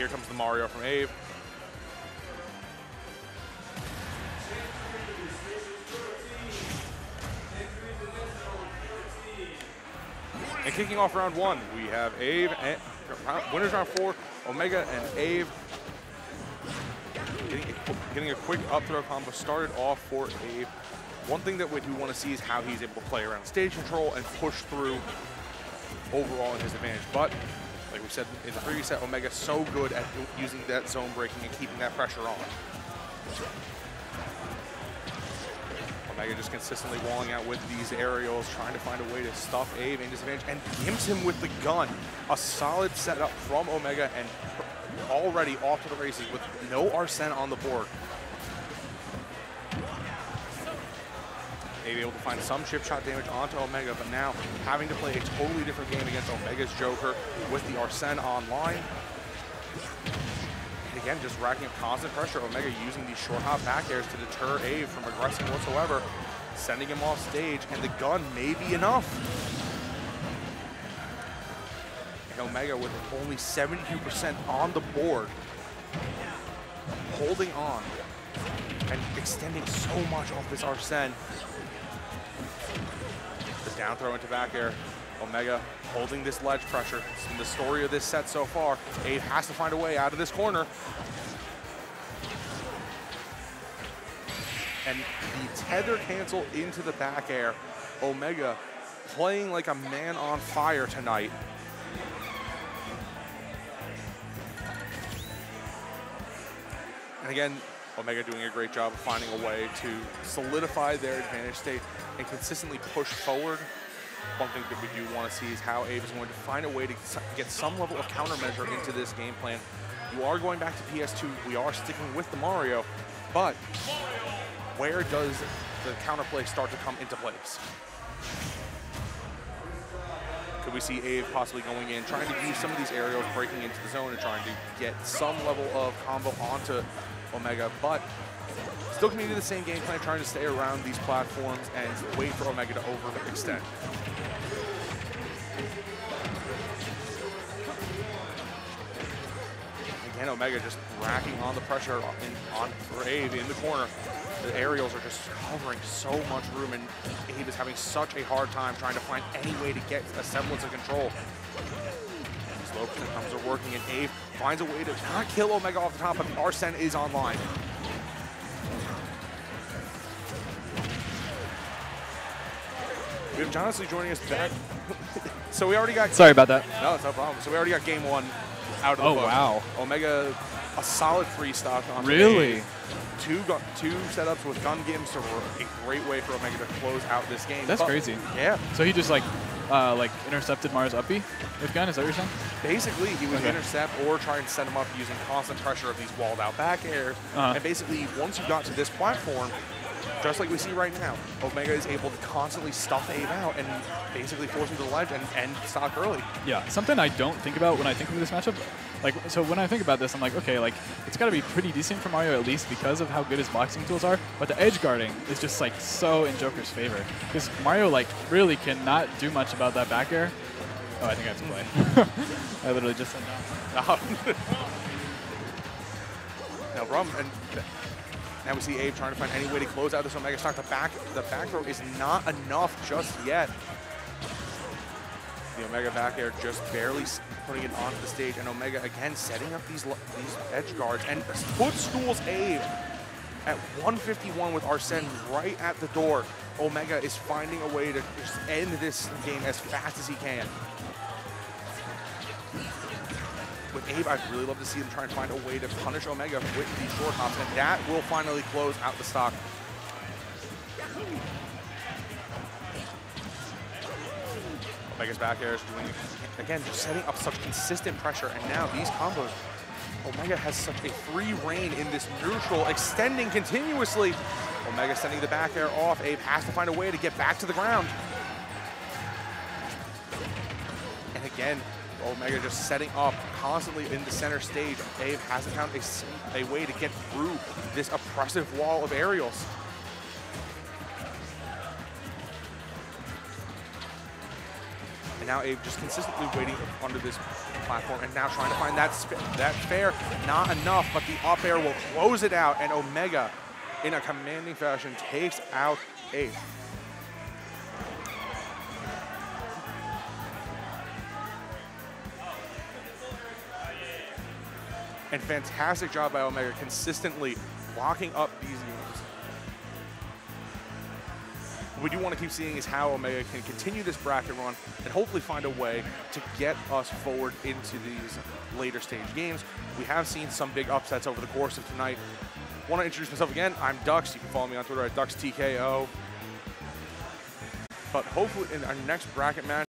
here comes the Mario from Abe. And kicking off round 1, we have Abe, and winners round 4, Omega and Abe. Getting a quick up throw combo started off for Abe. One thing that we do want to see is how he's able to play around stage control and push through overall in his advantage. But like we said in the previous set, Omega's so good at using that zone breaking and keeping that pressure on. Omega just consistently walling out with these aerials, trying to find a way to stuff Abe in disadvantage, and gimps him with the gun. A solid setup from Omega, and already off to the races with no Arsene on the board. Abe able to find some chip shot damage onto Omega, but now having to play a totally different game against Omega's Joker with the Arsene online. And again, just racking up constant pressure. Omega using these short hop back airs to deter Abe from aggressing whatsoever, sending him off stage, and the gun may be enough. And Omega with only 72% on the board, holding on and extending so much off this Arsene. The down throw into back air. Omega holding this ledge pressure. It's been the story of this set so far. Abe has to find a way out of this corner. And the tether cancel into the back air. Omega playing like a man on fire tonight. And again, Omega doing a great job of finding a way to solidify their advantage state and consistently push forward. One thing that we do want to see is how Abe is going to find a way to get some level of countermeasure into this game plan. You are going back to PS2, we are sticking with the Mario, but where does the counterplay start to come into place? Could we see Abe possibly going in, trying to use some of these aerials, breaking into the zone and trying to get some level of combo onto Omega, but still committing to the same game plan, trying to stay around these platforms and wait for Omega to overextend. Again, Omega just racking on the pressure for Abe in the corner. The aerials are just covering so much room, and Abe is having such a hard time trying to find any way to get a semblance of control. Slow comes are working, and Abe finds a way to not kill Omega off the top, but the Arsene is online. We have John Wesley joining us back. So we already got... Sorry about that. No, it's no problem. So we already got game 1 out of the book. Wow. Omega, a solid free stock on Really? Abe. Two setups with gun games were a great way for Omega to close out this game. That's crazy. Yeah. So he just like intercepted Mario's uppy with gun, is that what you're saying? Basically, he would intercept or try and set him up using constant pressure of these walled out back airs. And basically, once you got to this platform, just like we see right now, Omega is able to constantly stuff Abe out and basically force him to the ledge and end stock early. Yeah, something I don't think about when I think of this matchup. Like, so when I think about this, I'm like, okay, like it's got to be pretty decent for Mario at least because of how good his boxing tools are. But the edge guarding is just like so in Joker's favor because Mario like really cannot do much about that back air. Oh, I think I have to play. I literally just said no. No problem. And now we see Abe trying to find any way to close out this Omega stock. The back throw is not enough just yet. The Omega back air just barely putting it onto the stage, and Omega again setting up these edge guards and footstools Abe at 151 with Arsene right at the door. Omega is finding a way to just end this game as fast as he can. With Abe, I'd really love to see him try and find a way to punish Omega with these short hops, and that will finally close out the stock. Omega's back air is doing, again, just setting up such consistent pressure, and now these combos, Omega has such a free reign in this neutral, extending continuously. Omega sending the back air off. Abe has to find a way to get back to the ground. And again, Omega just setting up constantly in the center stage. Abe hasn't found a way to get through this oppressive wall of aerials. And now Abe just consistently waiting under this platform, and now trying to find that fair. Not enough, but the up air will close it out, and Omega, in a commanding fashion, takes out Ape. And fantastic job by Omega, consistently locking up these games. What we do want to keep seeing is how Omega can continue this bracket run and hopefully find a way to get us forward into these later stage games. We have seen some big upsets over the course of tonight. Want to introduce myself again. I'm Dux. You can follow me on Twitter at DuxTKO. But hopefully in our next bracket match,